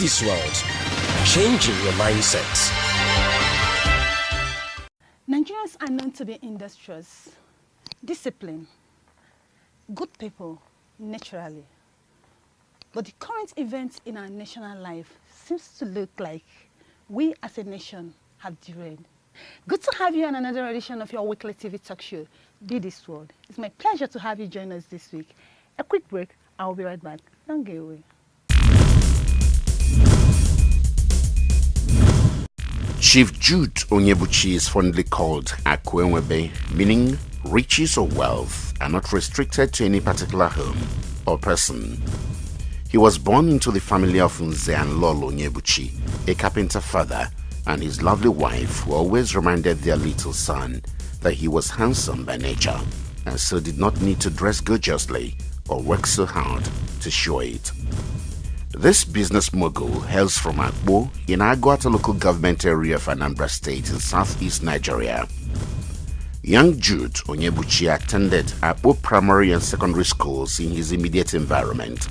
this world, changing your mindset. Nigerians are known to be industrious, disciplined, good people naturally. But the current events in our national life seems to look like we as a nation have derailed. Good to have you on another edition of your weekly TV talk show, Be This World. It's my pleasure to have you join us this week. A quick break, I'll be right back. Don't go away. Chief Jude Onyebuchi is fondly called Akuewebe, meaning riches or wealth are not restricted to any particular home or person. He was born into the family of Nze and Lolo Onyebuchi, a carpenter father, and his lovely wife, who always reminded their little son that he was handsome by nature and so did not need to dress gorgeously or work so hard to show it. This business mogul hails from Akpo in Agwata local government area of Anambra State in southeast Nigeria. Young Jude Onyebuchi attended Akpo primary and secondary schools in his immediate environment.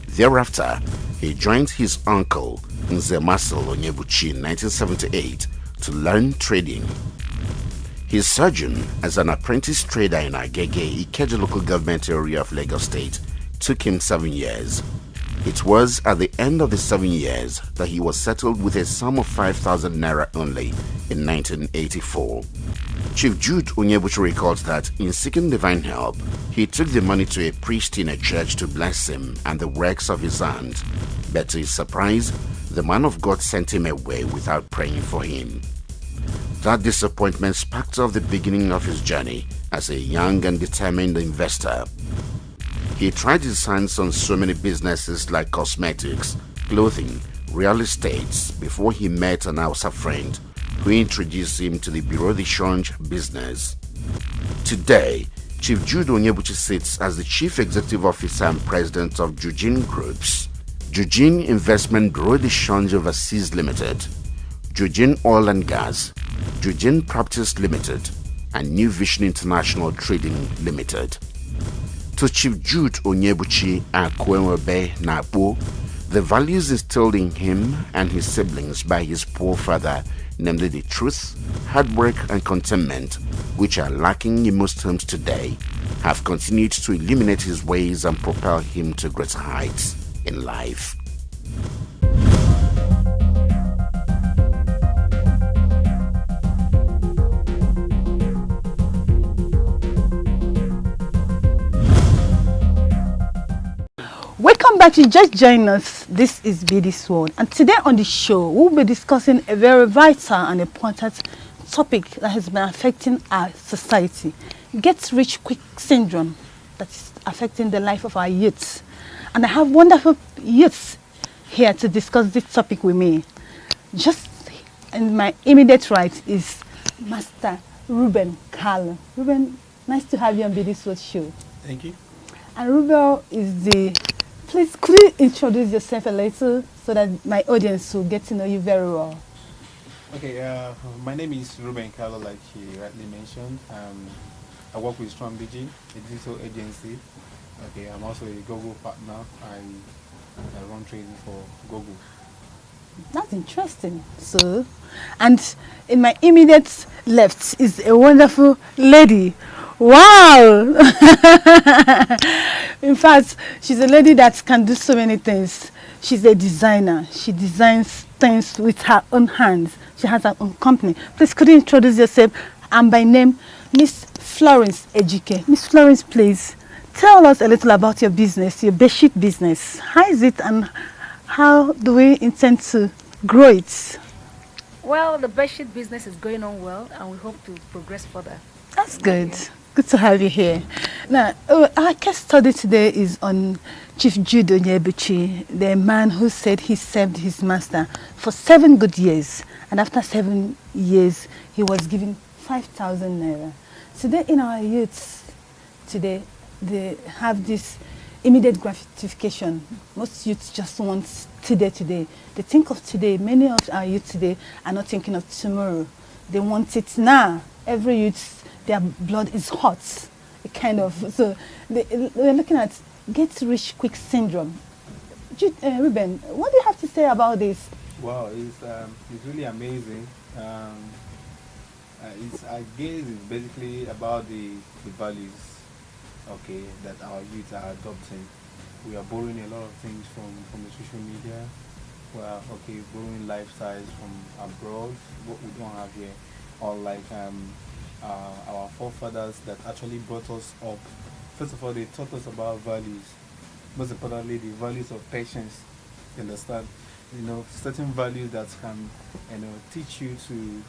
Thereafter, he joined his uncle Nze Onyebuchi in 1978 to learn trading. His sojourn as an apprentice trader in Agege, Ikeja local government area of Lagos State, took him 7 years. It was at the end of the 7 years that he was settled with a sum of 5,000 naira only in 1984. Chief Jude Onyebuchi records that in seeking divine help, he took the money to a priest in a church to bless him and the works of his hand. But to his surprise, the man of God sent him away without praying for him. That disappointment sparked off the beginning of his journey as a young and determined investor. He tried his hands on so many businesses like cosmetics, clothing, real estates before he met an Hausa friend who introduced him to the Bureau de Change business. Today, Chief Jude Onyebuchi sits as the Chief Executive Officer and President of Jude Groups, Jude Investment Bureau de Change Overseas Limited, Jude Oil and Gas, Jude Properties Limited, and New Vision International Trading Limited. To Chief Jude Onyebuchi Akuewebe Napo, the values instilled in him and his siblings by his poor father, namely the truth, hard work, and contentment, which are lacking in most homes today, have continued to illuminate his ways and propel him to greater heights in life. Welcome back. You just joined us. This is Be This World, and today on the show we'll be discussing a very vital and important topic that has been affecting our society: get rich quick syndrome that is affecting the life of our youths. And I have wonderful youths here to discuss this topic with me. Just in my immediate right is Master Ruben Carlo. Ruben, nice to have you on Be This World show. Thank you. And Ruben is the... Please, could you introduce yourself a little so that my audience will get to know you very well? Okay, my name is Ruben Carlo, like he rightly mentioned. I work with Strong BG, a digital agency. Okay, I'm also a Google partner. I run trading for Google. That's interesting. So, and in my immediate left is a wonderful lady. Wow! In fact, she's a lady that can do so many things. She's a designer. She designs things with her own hands. She has her own company. Please, could you introduce yourself? And by name, Miss Florence Ejike. Miss Florence, please, tell us a little about your business, your bedsheet business. How is it and how do we intend to grow it? Well, the bedsheet business is going on well and we hope to progress further. That's good. Good to have you here. Now, our case study today is on Chief Jude Onyebuchi, the man who said he served his master for 7 good years. And after 7 years, he was given 5,000 naira. Today, in our youths, today, they have this immediate gratification. Most youths just want today. They think of today. Many of our youth today are not thinking of tomorrow. They want it now. Every youth, their blood is hot, kind of. So we're looking at get rich quick syndrome. Ruben, what do you have to say about this? Wow, it's really amazing. I guess it's basically about the values, okay, that our youth are adopting. We are borrowing a lot of things from the social media. We are borrowing lifestyles from abroad, what we don't have here, or like our forefathers that actually brought us up. First of all, they taught us about values. Most importantly, the values of patience. You understand? You know, certain values that can, teach you to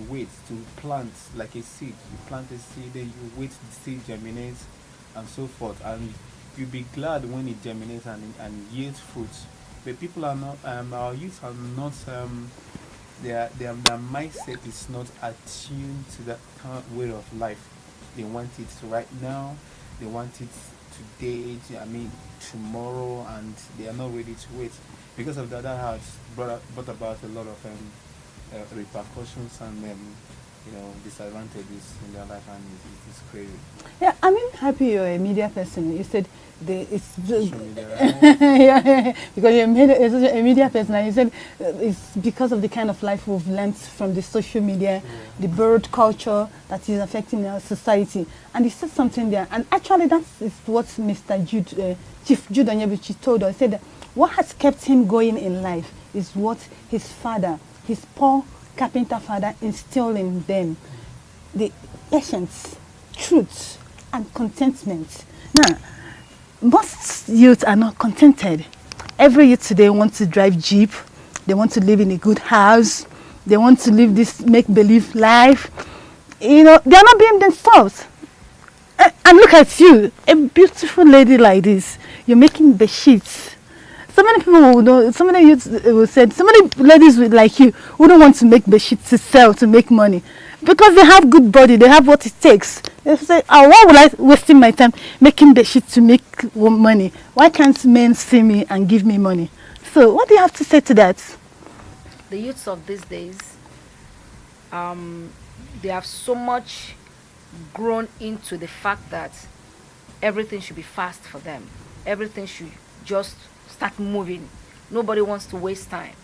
wait, to plant like a seed. You plant a seed, then you wait the seed germinates, and so forth. And you'll be glad when it germinates and yields fruits. But people are not, our youth are not, their mindset is not attuned to that kind of way of life. They want it right now, they want it today, tomorrow, and they are not ready to wait. Because of that has brought about a lot of repercussions and disadvantages in their life, and it's crazy. Yeah, I'm happy you're a media person. You said it's Social media, right? yeah, because you're a media person, and you said it's because of the kind of life we've learned from the social media, the bird culture that is affecting our society. And he said something there, and actually that is what Mr. Jude, Chief Jude Onyebuchi told us. He said that what has kept him going in life is what his father, his poor carpenter father, instilled in them: the patience, truth, and contentment. Now, most youth are not contented. Every youth today wants to drive Jeep. They want to live in a good house. They want to live this make-believe life. They are not being themselves. And look at you, a beautiful lady like this. You're making the sheets. So many people will know, so many youths will say, so many ladies like you who don't want to make the sheets to sell, to make money. Because they have good body, they have what it takes. They say, why would I wasting my time making the sheets to make money? Why can't men see me and give me money? So what do you have to say to that? The youths of these days, they have so much grown into the fact that everything should be fast for them. Everything should just start moving. Nobody wants to waste time.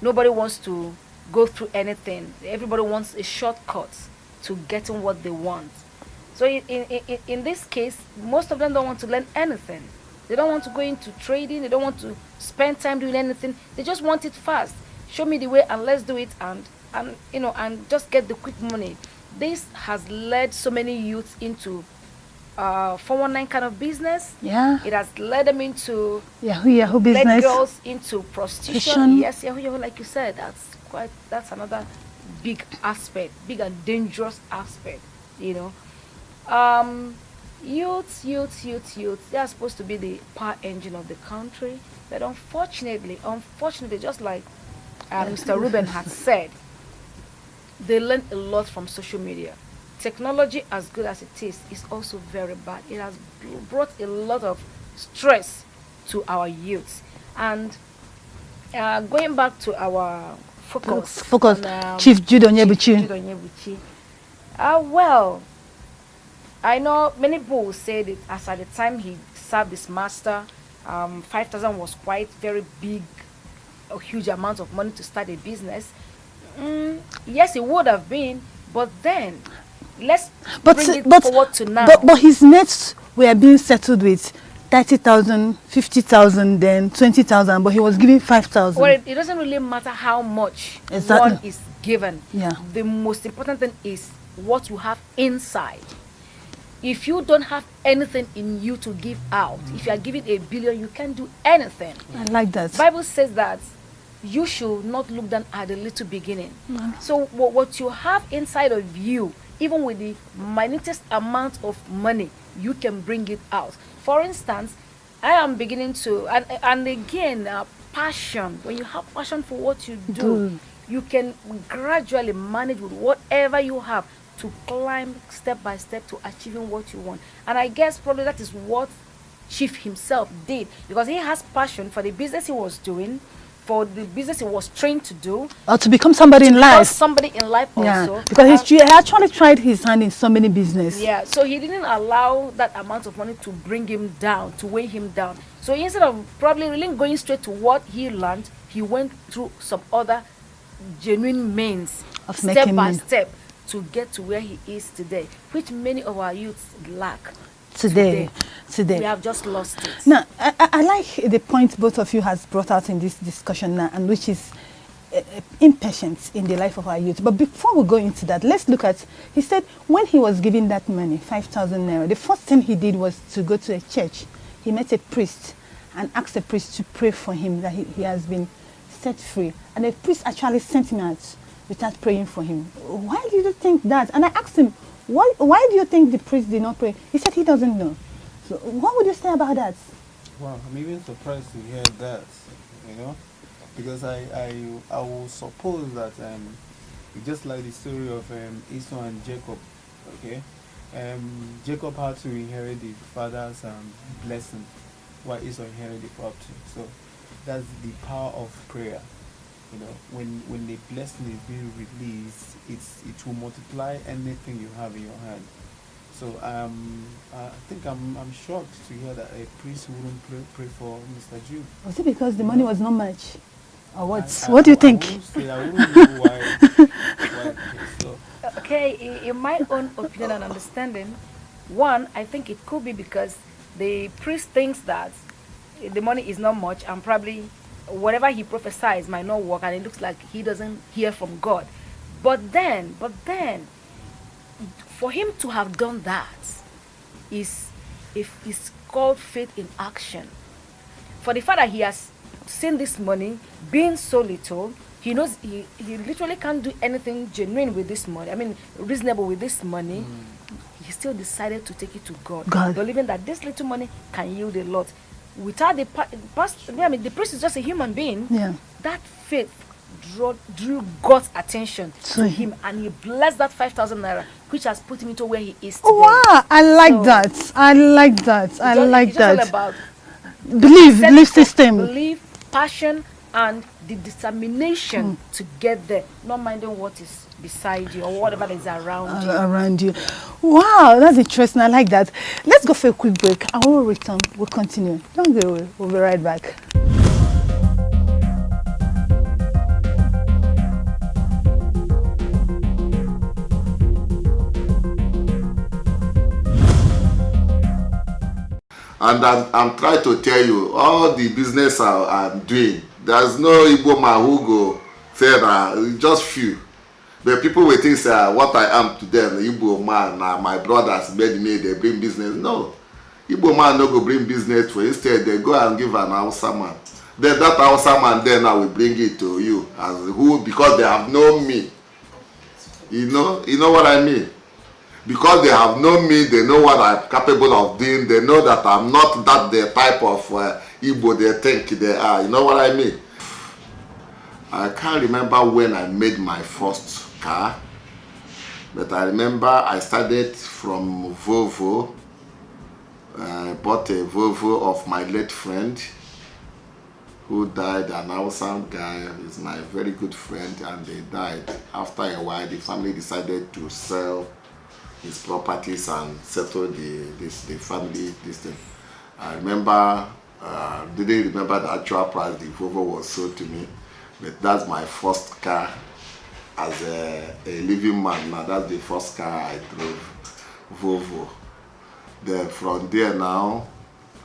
Nobody wants to go through anything. Everybody wants a shortcut to getting what they want. So in this case, most of them don't want to learn anything. They don't want to go into trading. They don't want to spend time doing anything. They just want it fast. Show me the way and let's do it, and just get the quick money. This has led so many youths into 419 kind of business. Yeah. It has led them into Yahoo business. led girls into prostitution. Yes, Yahoo, like you said, that's another big aspect, big and dangerous aspect. Youth, they are supposed to be the power engine of the country, but unfortunately, just like Mr. Ruben had said, they learn a lot from social media. Technology, as good as it is also very bad. It has brought a lot of stress to our youth. And going back to our focus on, Chief Jude Onyebuchi. Well, I know many people will say that as at the time he served his master, 5,000 was quite very big, a huge amount of money to start a business. Yes, it would have been, but then let's bring it forward to now. But his nets were being settled with 30,000, 50,000, then 20,000, but he was giving 5,000. Well, it doesn't really matter how much one is given. Yeah. The most important thing is what you have inside. If you don't have anything in you to give out, if you are giving 1 billion, you can't do anything. I like that. Bible says that you should not look down at the little beginning. So what you have inside of you, even with the minutest amount of money, you can bring it out. For instance, I am beginning to, and again, passion. When you have passion for what you do, you can gradually manage with whatever you have to climb step by step to achieving what you want. And I guess probably that is what Chief himself did, because he has passion for the business he was doing, for the business he was trained to do, or to become somebody in life. Somebody in life also. Because he actually tried his hand in so many business. Yeah, so he didn't allow that amount of money to bring him down, to weigh him down. So instead of probably really going straight to what he learned, he went through some other genuine means, Of step making by money. step, to get to where he is today, which many of our youths lack. Today. We have just lost it. Now, I like the point both of you has brought out in this discussion now, and which is impatience in the life of our youth. But before we go into that, let's look at, he said when he was given that money, 5,000 naira, the first thing he did was to go to a church. He met a priest and asked the priest to pray for him that he has been set free. And the priest actually sent him out without praying for him. Why do you think that? And I asked him, why do you think the priest did not pray? He said he doesn't know. So what would you say about that? Wow, I'm even surprised to hear that, you know, because I will suppose that just like the story of Esau and Jacob, okay, Jacob had to inherit the father's blessing, while Esau inherited the property. So that's the power of prayer. You know, when the blessing is being released, it will multiply anything you have in your hand. So I think I'm shocked to hear that a priest wouldn't pray for Mr. Jude. Was it because the money was not much? Or what? What do you think? I wouldn't know why. So. Okay, in my own opinion and understanding, one, I think it could be because the priest thinks that the money is not much, and probably whatever he prophesies might not work, and it looks like he doesn't hear from God. But then, for him to have done that is called faith in action. For the fact that he has seen this money being so little, he knows he literally can't do anything genuine with this money. I mean, reasonable with this money. He still decided to take it to God, believing that this little money can yield a lot. Without the the priest is just a human being. Yeah. That faith drew God's attention to him, and he blessed that 5,000 naira, which has put him into where he is today. Wow, I like that. I like that. It's all about belief system. Belief, passion, and the determination to get there, not minding what is beside you or whatever is around you. Wow, that's interesting. I like that. Let's go for a quick break. I will return. We'll continue. Don't go away. We'll be right back. And I'm trying to tell you, all the business I'm doing, there's no Igbo man who go say that, just few. But people will think what I am to them, Igbo man, my brothers made me, they bring business. No, Igbo man no go bring business for. Instead, they go and give an Hausa man. Then that Hausa man then I will bring it to you as who, because they have known me. You know what I mean? Because they have known me, they know what I'm capable of doing. They know that I'm not that the type of Igbo they think they are. You know what I mean? I can't remember when I made my first car, but I remember I started from Volvo. I bought a Volvo of my late friend who died, an awesome guy. He's my very good friend, and they died. After a while, the family decided to sell his properties and settle the family this thing. I remember, didn't remember the actual price the Volvo was sold to me, but that's my first car as a living man. Now that's the first car I drove, Volvo. Then from there now,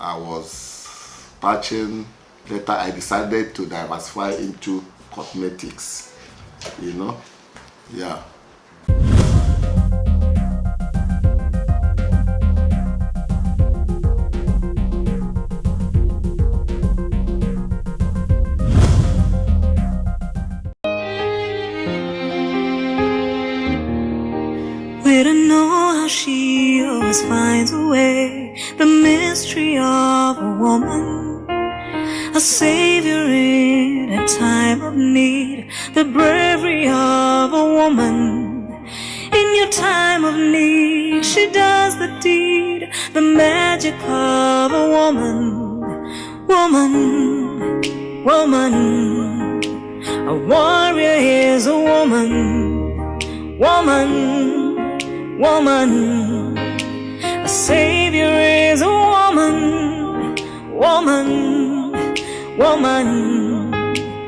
I was patching. Later I decided to diversify into cosmetics, yeah. We don't know how she always finds a way, the mystery of a woman, a savior in a time of need, the bravery of a woman. In your time of need, she does the deed, the magic of a woman. Woman, woman, a warrior is a woman. Woman, woman, a savior is a woman. Woman. woman, woman.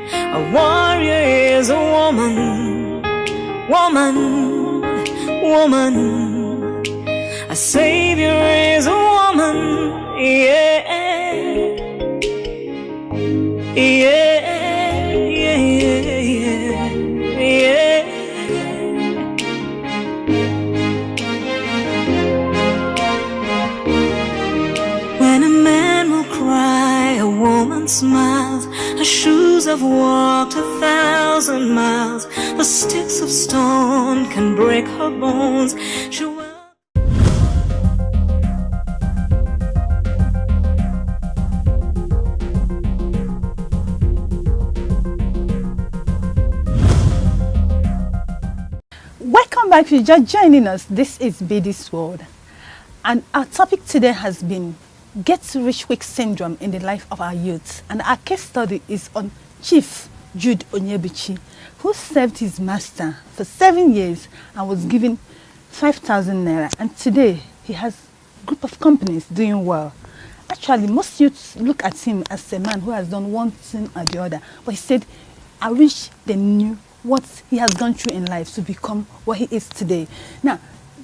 A warrior is a woman, woman, woman. A savior is a woman, yeah, yeah, yeah, yeah, yeah. When a man will cry, a woman smiles. Her shoes have walked 1,000 miles. The sticks of stone can break her bones. She will. Welcome back. If you're just joining us, this is BD's World. And our topic today has been Get Rich Quick Syndrome in the life of our youth. And our case study is on Chief Jude Onyebuchi, who served his master for 7 years and was given 5,000 naira. And today, he has a group of companies doing well. Actually, most youths look at him as a man who has done one thing or the other. But he said, I wish they knew what he has gone through in life to become what he is today. Now,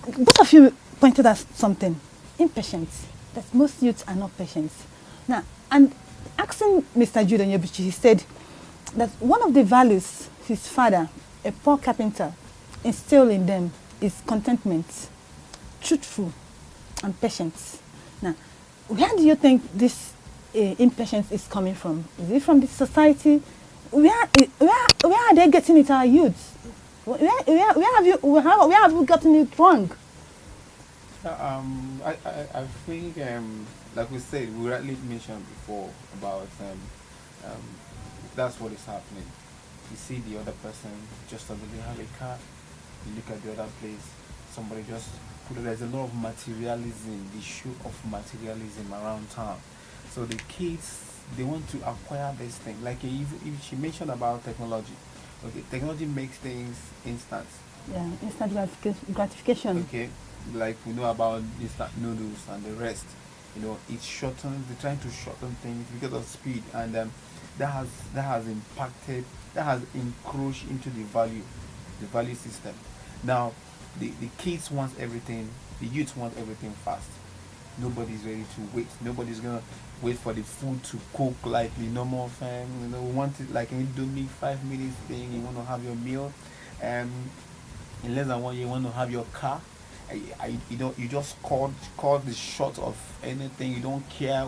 both of you pointed out something, impatience, that most youths are not patient. Now, and asking Mr. Jude Onyebuchi, he said that one of the values his father, a poor carpenter, instilled in them is contentment, truthful, and patience. Now, where do you think this impatience is coming from? Is it from the society? Where are they getting it, our youths? Where have you gotten it wrong? I think, like we said, we rightly mentioned before about that's what is happening. You see the other person just doesn't have a car. You look at the other place, somebody just put it. There's a lot of materialism, the issue of materialism around town. So the kids, they want to acquire this thing. Like if she mentioned about technology. Okay, technology makes things instant. Yeah, instant gratification. Okay, like we know about instant noodles and the rest. You know, it shortens. They're trying to shorten things because of speed, and that has impacted, that has encroached into the value system. Now, the kids want everything. The youth want everything fast. Nobody's ready to wait. Nobody's gonna wait for the food to cook like the normal thing. You know, we want it like an Indomie 5 minutes thing. You want to have your meal, in less than 1 year, you want to have your car. You just call the shot of anything. You don't care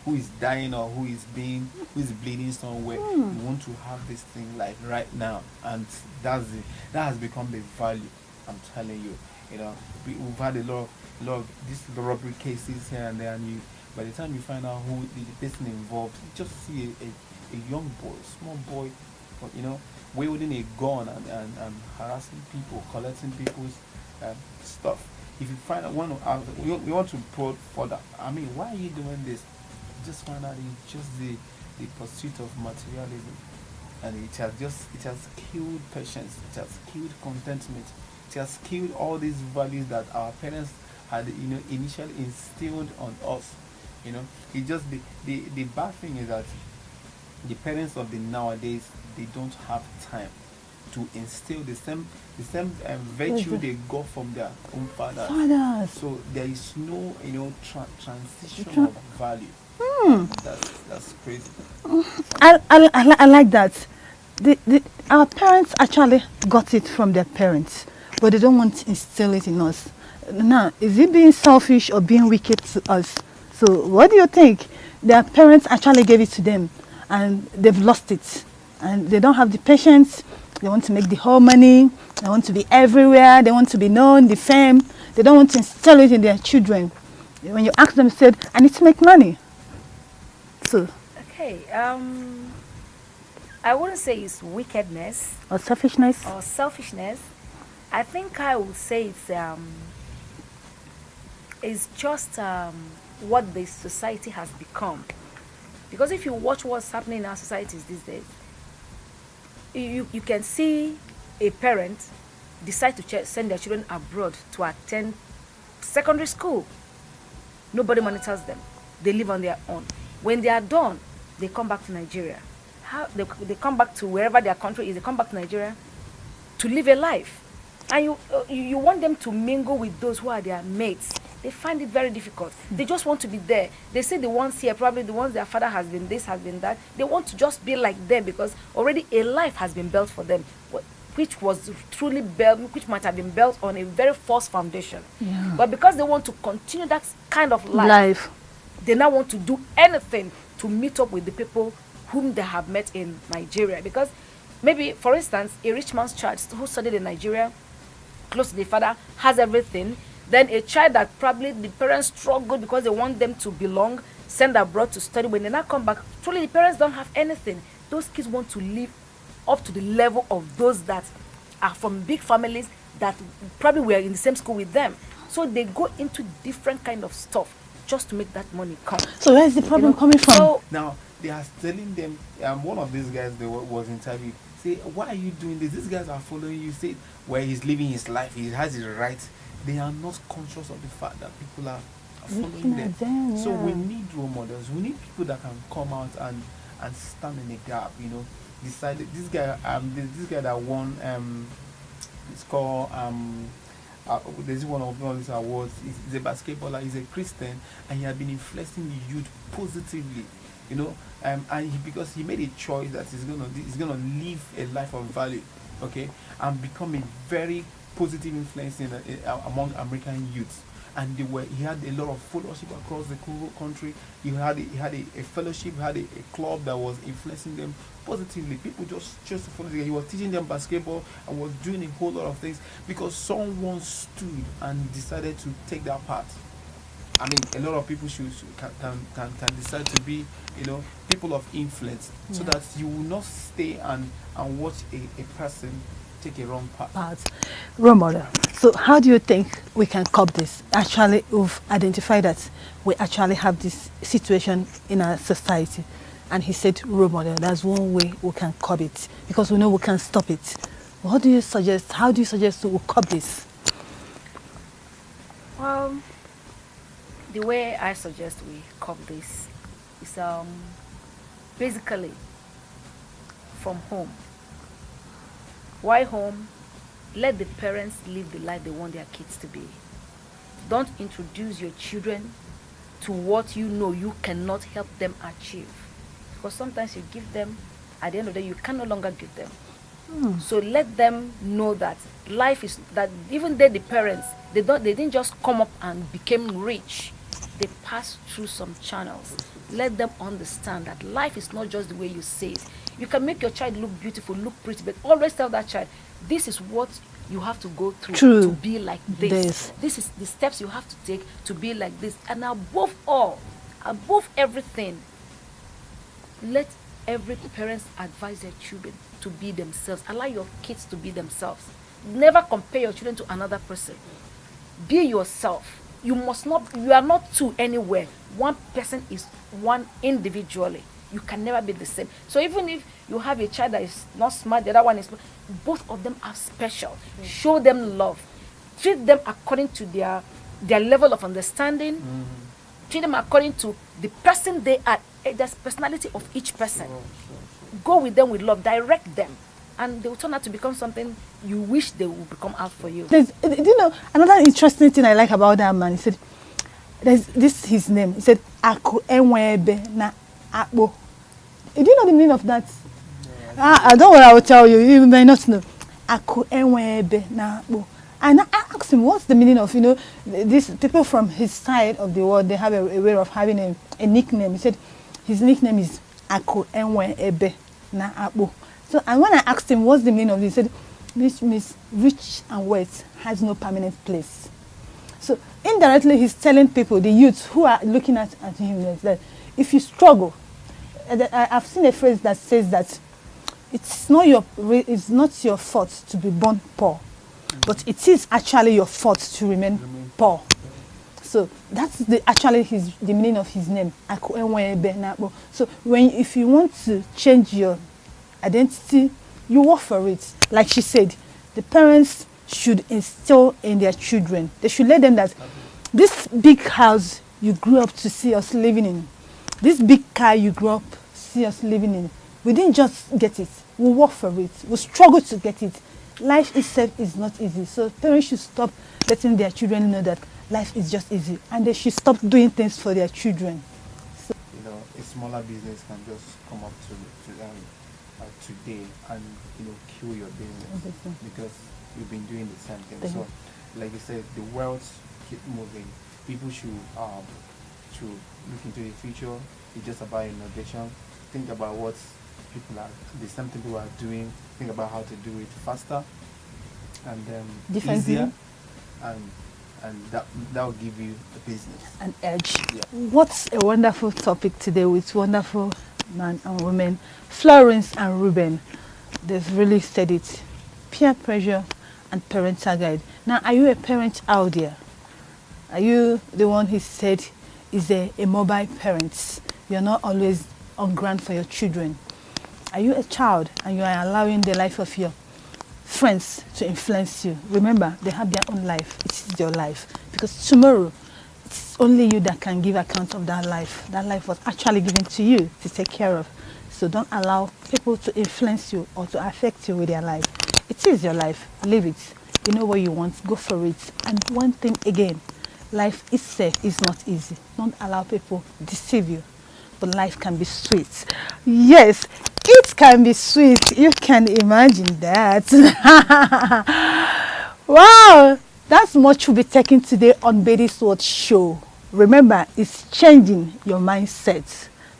who is dying or who is bleeding somewhere. You want to have this thing like right now, and that has become the value. I'm telling you. You know, we've had a lot of these robbery cases here and there, and by the time you find out who the person involved, you just see a young boy, small boy, you know, wielding a gun and harassing people, collecting people's stuff. If you find out we want to probe further. I mean, why are you doing this? Just find out it's just the pursuit of materialism, and it has killed patience. It has killed contentment. It has killed all these values that our parents had, you know, initially instilled on us. You know, it just the bad thing is that the parents of the nowadays, they don't have time to instill the same virtue they got from their own fathers. So there is no, you know, transition of value. That's crazy. I like that. Our parents actually got it from their parents, but they don't want to instill it in us. Now, is it being selfish or being wicked to us? So what do you think? Their parents actually gave it to them, and they've lost it, and they don't have the patience. They want to make the whole money. They want to be everywhere. They want to be known, the fame. They don't want to instill it in their children. When you ask them, said, I need to make money. So. Okay. I wouldn't say it's wickedness. Or selfishness. I think I would say it's just what the society has become. Because if you watch what's happening in our societies these days, you can see a parent decide to send their children abroad to attend secondary school. Nobody monitors them. They live on their own. When they are done, they come back to Nigeria. How they come back to wherever their country is, they come back to Nigeria to live a life. And you want them to mingle with those who are their mates. They find it very difficult. They just want to be there. They say the ones here, probably the ones their father has been this, has been that. They want to just be like them because already a life has been built for them, which was truly built, which might have been built on a very false foundation. Yeah. But because they want to continue that kind of life, they now want to do anything to meet up with the people whom they have met in Nigeria. Because maybe, for instance, a rich man's child who studied in Nigeria, close to the father, has everything. Then a child that probably the parents struggle because they want them to belong, send abroad to study. When they now come back, truly the parents don't have anything. Those kids want to live up to the level of those that are from big families that probably were in the same school with them. So they go into different kind of stuff just to make that money come. So where is the problem coming from? So Now they are telling them. One of these guys was interviewed. Say, why are you doing this? These guys are following you. Say, where he's living his life, he has his rights. They are not conscious of the fact that people are following them. So we need role models. We need people that can come out and stand in the gap. You know, decided this guy that won it's called there's one of these awards. He's a basketballer. He's a Christian, and he had been influencing the youth positively. You know, because he made a choice that he's gonna live a life of value, okay, and become a very positive influence among American youths. And he had a lot of followership across the country. He had a fellowship, he had a club that was influencing them positively. People just chose to follow him. He was teaching them basketball and was doing a whole lot of things because someone stood and decided to take that part. I mean, a lot of people can decide to be, you know, people of influence, so that you will not stay and watch a person take a wrong path. Role model. So how do you think we can curb this? Actually, we've identified that we actually have this situation in our society. And he said role model. That's one way we can curb it, because we know we can stop it. What do you suggest? How do you suggest we curb this? Well, the way I suggest we curb this is basically from home. Why home? Let the parents live the life they want their kids to be. Don't introduce your children to what you know you cannot help them achieve. Because sometimes you give them, at the end of the day, you can no longer give them. So let them know that life is, that even they, the parents, they didn't just come up and became rich. They passed through some channels. Let them understand that life is not just the way you say it. You can make your child look beautiful, look pretty, but always tell that child, this is what you have to go through to be like this. This is the steps you have to take to be like this. And above all, above everything, let every parent advise their children to be themselves. Allow your kids to be themselves. Never compare your children to another person. Be yourself. You are not two anywhere. One person is one individually. You can never be the same. So even if you have a child that is not smart, the other one is, both of them are special. Show them love. Treat them according to their level of understanding. Treat them according to the person they are. There's personality of each person. Go with them with love. Direct them. And they will turn out to become something you wish they would become out for you. You know, another interesting thing I like about that man, he said, this is his name. He said, Akuewebe na Akpo. Do you know the meaning of that? I don't know what I will tell you. You may not know. Akuewebe na Akpo. And I asked him, what's the meaning of, you know, these people from his side of the world, they have a way of having a nickname. He said, his nickname is Akuewebe na Akpo. So, and when I asked him what's the meaning of this, he said, this means rich and wealth has no permanent place. So indirectly, he's telling people, the youths who are looking at him, that if you struggle, I've seen a phrase that says that it's not your fault to be born poor, but it is actually your fault to remain poor. So that's the meaning of his name, Akuewebe na Akpo. So if you want to change your identity, you work for it. Like she said, the parents should instill in their children. They should let them that this big house you grew up to see us living in, This big car you grew up, see us living in, we didn't just get it. We work for it. We struggle to get it. Life itself is not easy. So parents should stop letting their children know that life is just easy. And they should stop doing things for their children. So, You know, a smaller business can just come up to them today and, you know, kill your business Obviously. because you've been doing the same thing. Thank So, you. like you said, the world keep moving. People should look into the future. It's just about innovation. Think about what the same thing people are doing. Think about how to do it faster and Differently. easier, and that will give you a business. An edge. Yeah. What's a wonderful topic today with wonderful men and women, Florence and Ruben. They've really said it. Peer pressure and parental guide. Now, are you a parent out there? Are you the one who said is a mobile parent? You're not always on ground for your children. Are you a child and you are allowing the life of your friends to influence you? Remember, they have their own life. It is your life. Because tomorrow, it's only you that can give account of that life. That life was actually given to you to take care of. So don't allow people to influence you or to affect you with their life. It is your life. Live it. You know what you want. Go for it. And one thing again, life itself is not easy. Don't allow people deceive you. But life can be sweet. Yes, it can be sweet. You can imagine that. Wow, that's much will be taken today on Betty's Word Show. Remember, it's changing your mindset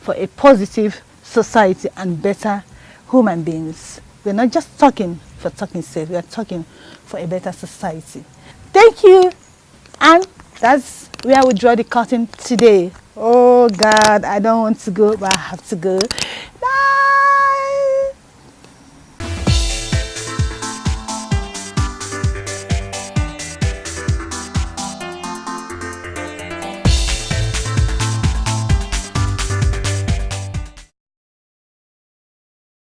for a positive society and better human beings. We're not just talking for talking's sake. We are talking for a better society. Thank you. And that's where we draw the curtain today. Oh God, I don't want to go, but I have to go. Bye.